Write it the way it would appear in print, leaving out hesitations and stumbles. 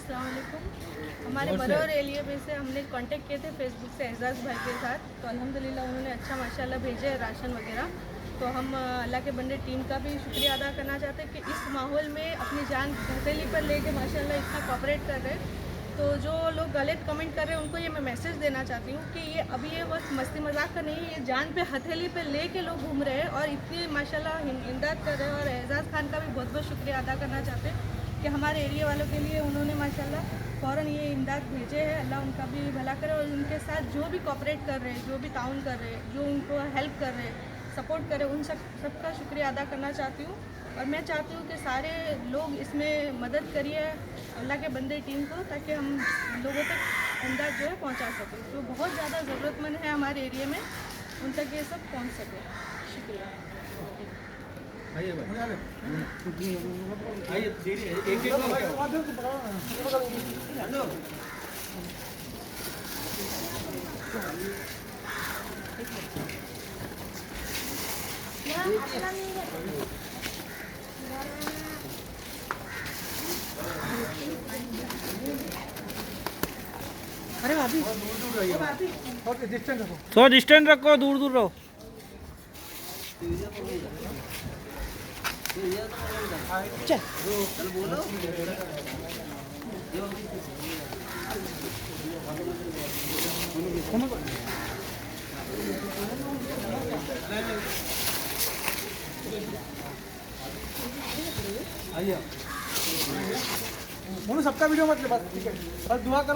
अस्सलाम वालेकुम। हमारे बरौर एरिया में से हमने कांटेक्ट किए थे फेसबुक से एजाज़ भाई के साथ, तो अल्हम्दुलिल्लाह उन्होंने अच्छा माशाल्लाह भेजे है राशन वगैरह। तो हम अल्लाह के बंदे टीम का भी शुक्रिया अदा करना चाहते हैं कि इस माहौल में अपनी जान हथेली पर लेके माशाल्लाह इतना कोऑपरेट कर रहे हैं। तो जो लोग गलत कमेंट कर रहे हैं उनको ये मैं मैसेज देना चाहती हूँ कि ये अभी ये वक्त मस्ती मजाक का नहीं है, ये जान पे हथेली पे लेके लोग घूम रहे हैं और इतनी माशाल्लाह इमदाद कर रहे हैं। और एजाज़ खान का भी बहुत बहुत शुक्रिया अदा करना चाहते हैं कि हमारे एरिया वालों के लिए उन्होंने माशाल्लाह फ़ौरन ये इमदाद भेजे है। अल्लाह उनका भी भला करे और उनके साथ जो भी कोऑपरेट कर रहे हैं, जो भी ताउन कर रहे हैं, जो उनको हेल्प कर रहे हैं, सपोर्ट करें, उन सबका शुक्रिया अदा करना चाहती हूँ। और मैं चाहती हूँ कि सारे लोग इसमें मदद करिए अल्लाह के बंदे टीम को, ताकि हम लोगों तक इमदाद जो है पहुँचा सकें। जो बहुत ज़्यादा ज़रूरतमंद है हमारे एरिया में, उन तक ये सब पहुँच सके। शुक्रिया। अरे भाभी थोड़ा डिस्टेंस रखो, दूर दूर रहो। चल आइए सबका वीडियो मत ले, बस ठीक है, बस दुआ करो।